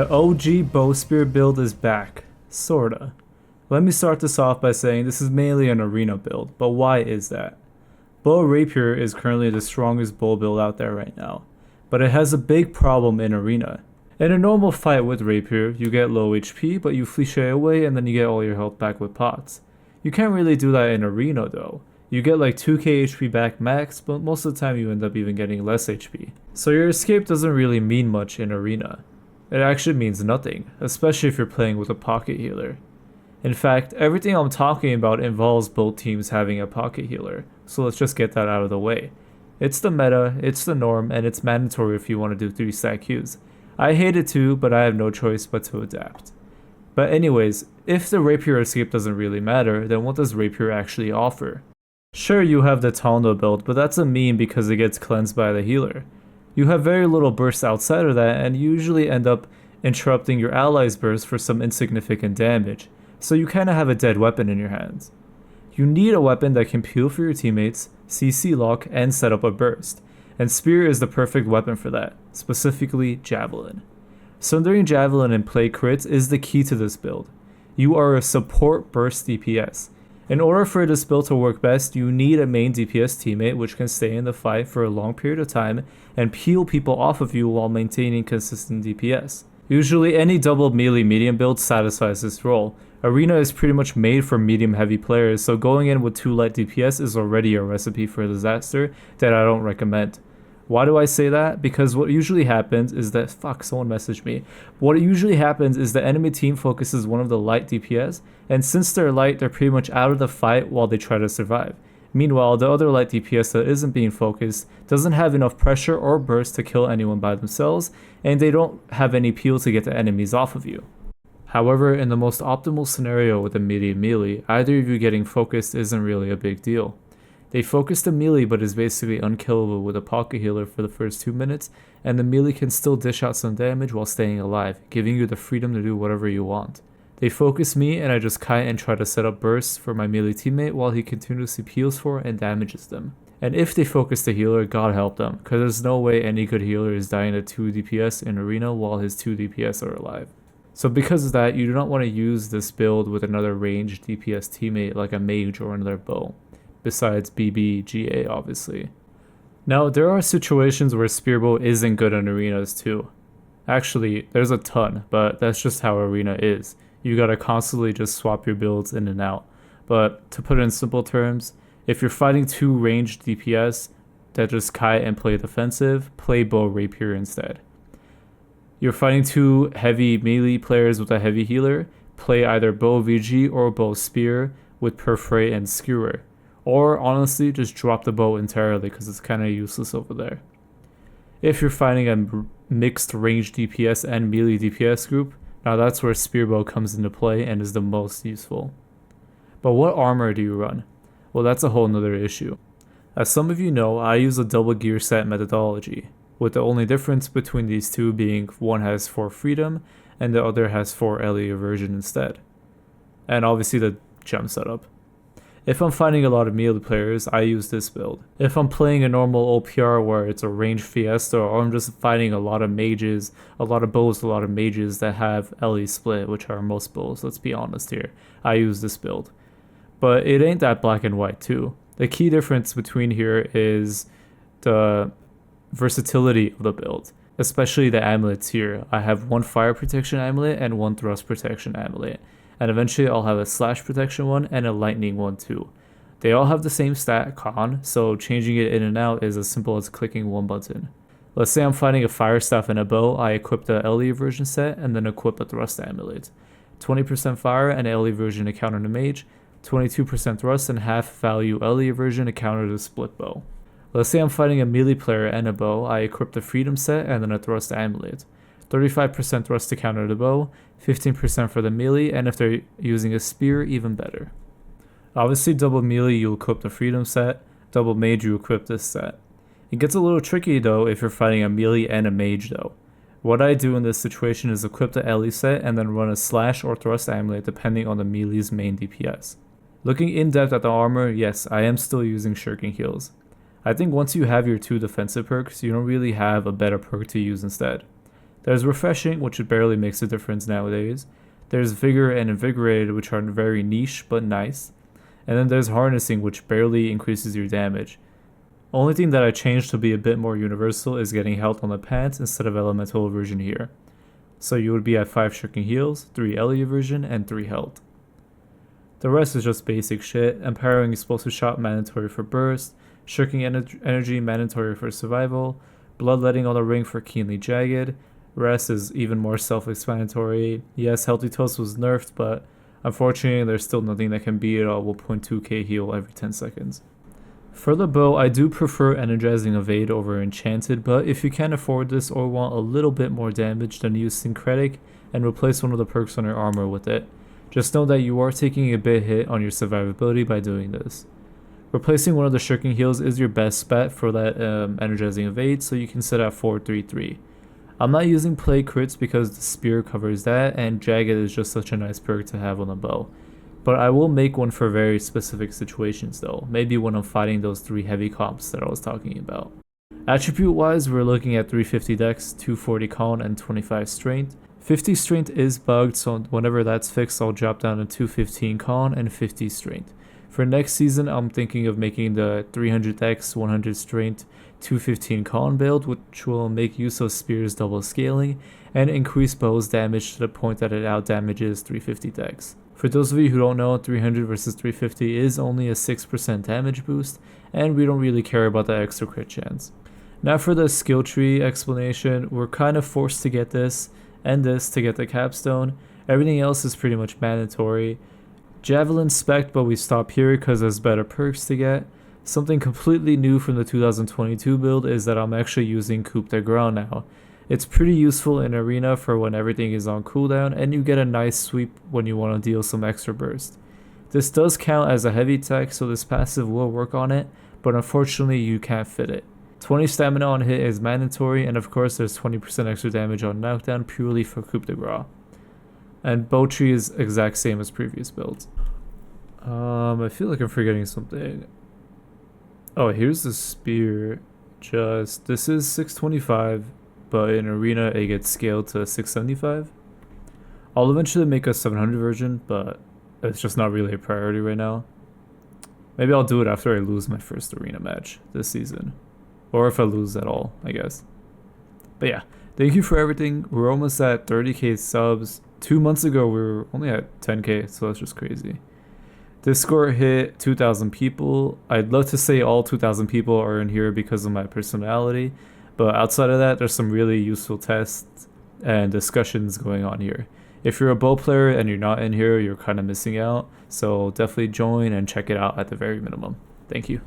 The OG bow spear build is back, sorta. Let me start this off by saying this is mainly an arena build, but why is that? Bow rapier is currently the strongest bow build out there right now, but it has a big problem in arena. In a normal fight with rapier, you get low HP, but you flee away and then you get all your health back with pots. You can't really do that in arena though. You get like 2k HP back max, but most of the time you end up even getting less HP. So your escape doesn't really mean much in arena. It actually means nothing, especially if you're playing with a pocket healer. In fact, everything I'm talking about involves both teams having a pocket healer, so let's just get that out of the way. It's the meta, it's the norm, and it's mandatory if you want to do 3-stack Qs. I hate it too, but I have no choice but to adapt. But anyways, if the rapier escape doesn't really matter, then what does rapier actually offer? Sure, you have the Tondo build, but that's a meme because it gets cleansed by the healer. You have very little burst outside of that, and you usually end up interrupting your allies' burst for some insignificant damage, so you kinda have a dead weapon in your hands. You need a weapon that can peel for your teammates, CC lock, and set up a burst, and Spear is the perfect weapon for that, specifically Javelin. Sundering Javelin in play crits is the key to this build. You are a support burst DPS. In order for this build to work best, you need a main DPS teammate which can stay in the fight for a long period of time and peel people off of you while maintaining consistent DPS. Usually any double melee medium build satisfies this role. Arena is pretty much made for medium heavy players, so going in with 2 light DPS is already a recipe for disaster that I don't recommend. Why do I say that? Because what usually happens is that, someone messaged me. What usually happens is the enemy team focuses one of the light DPS, and since they're light, they're pretty much out of the fight while they try to survive. Meanwhile, the other light DPS that isn't being focused doesn't have enough pressure or burst to kill anyone by themselves, and they don't have any peel to get the enemies off of you. However, in the most optimal scenario with a medium melee, either of you getting focused isn't really a big deal. They focus the melee but is basically unkillable with a pocket healer for the first 2 minutes, and the melee can still dish out some damage while staying alive, giving you the freedom to do whatever you want. They focus me and I just kite and try to set up bursts for my melee teammate while he continuously peels for and damages them. And if they focus the healer, God help them, cause there's no way any good healer is dying to 2 DPS in arena while his 2 DPS are alive. So because of that, you do not want to use this build with another ranged DPS teammate like a mage or another bow. Besides BB, GA obviously. Now there are situations where Spearbow isn't good in arenas too. Actually, there's a ton, but that's just how arena is. You gotta constantly just swap your builds in and out. But to put it in simple terms, if you're fighting 2 ranged DPS that just kite and play defensive, play bow rapier instead. You're fighting 2 heavy melee players with a heavy healer, play either bow VG or bow spear with perforate and skewer. Or honestly, just drop the bow entirely because it's kind of useless over there. If you're fighting a mixed range DPS and melee DPS group, now that's where Spearbow comes into play and is the most useful. But what armor do you run? Well, that's a whole nother issue. As some of you know, I use a double gear set methodology, with the only difference between these two being one has 4 freedom and the other has 4 LE aversion instead. And obviously the gem setup. If I'm fighting a lot of melee players, I use this build. If I'm playing a normal OPR where it's a ranged fiesta, or I'm just fighting a lot of mages, a lot of bows, a lot of mages that have LE split, which are most bows, let's be honest here, I use this build. But it ain't that black and white too. The key difference between here is the versatility of the build, especially the amulets here. I have 1 fire protection amulet and 1 thrust protection amulet. And eventually I'll have a slash protection one and a lightning one too. They all have the same stat con, so changing it in and out is as simple as clicking 1 button. Let's say I'm fighting a fire staff and a bow, I equip the LE version set and then equip a thrust amulet. 20% fire and LE version to counter the mage, 22% thrust and half value LE version to counter the split bow. Let's say I'm fighting a melee player and a bow, I equip the freedom set and then a thrust amulet. 35% thrust to counter the bow, 15% for the melee, and if they're using a spear, even better. Obviously double melee you equip the freedom set, double mage you equip this set. It gets a little tricky though if you're fighting a melee and a mage though. What I do in this situation is equip the LE set and then run a slash or thrust amulet depending on the melee's main DPS. Looking in depth at the armor, yes, I am still using shirking heals. I think once you have your 2 defensive perks, you don't really have a better perk to use instead. There's refreshing, which barely makes a difference nowadays. There's vigor and invigorated, which are very niche but nice. And then there's harnessing, which barely increases your damage. Only thing that I changed to be a bit more universal is getting health on the pants instead of elemental aversion here. So you would be at 5 shocking heals, 3 Ellie aversion, and 3 health. The rest is just basic shit. Empowering explosive shot mandatory for burst, shirking energy mandatory for survival, bloodletting on the ring for keenly jagged. Rest is even more self-explanatory. Yes, healthy toast was nerfed, but unfortunately there's still nothing that can beat it all with 0.2k heal every 10 seconds. For the bow, I do prefer energizing evade over enchanted, but if you can't afford this or want a little bit more damage, then use syncretic and replace one of the perks on your armor with it. Just know that you are taking a bit hit on your survivability by doing this. Replacing one of the shirking heals is your best bet for that energizing evade, so you can set at 4-3-3. I'm not using play crits because the spear covers that, and jagged is just such a nice perk to have on the bow. But I will make one for very specific situations though, maybe when I'm fighting those 3 heavy comps that I was talking about. Attribute wise, we're looking at 350 dex, 240 con, and 25 strength. 50 strength is bugged, so whenever that's fixed I'll drop down to 215 con and 50 strength. For next season I'm thinking of making the 300 dex, 100 strength, 215 con build, which will make use of spears double scaling and increase bow's damage to the point that it out damages 350 dex. For those of you who don't know, 300 versus 350 is only a 6% damage boost, and we don't really care about that extra crit chance. Now for the skill tree explanation, we're kind of forced to get this and this to get the capstone. Everything else is pretty much mandatory. Javelin spec, but we stop here because there's better perks to get. Something completely new from the 2022 build is that I'm actually using coup de grace now. It's pretty useful in arena for when everything is on cooldown and you get a nice sweep when you want to deal some extra burst. This does count as a heavy tech, so this passive will work on it, but unfortunately you can't fit it. 20 stamina on hit is mandatory, and of course there's 20% extra damage on knockdown purely for coup de grace. And bow tree is exact same as previous builds. I feel like I'm forgetting something. Oh, here's the spear. This is 625. But in arena it gets scaled to 675. I'll eventually make a 700 version, but it's just not really a priority right now. Maybe I'll do it after I lose my first arena match this season. Or if I lose at all, I guess. But yeah, thank you for everything. We're almost at 30k subs. 2 months ago we were only at 10k, so that's just crazy. Discord hit 2,000 people. I'd love to say all 2,000 people are in here because of my personality. But outside of that, there's some really useful tests and discussions going on here. If you're a bow player and you're not in here, you're kind of missing out. So definitely join and check it out at the very minimum. Thank you.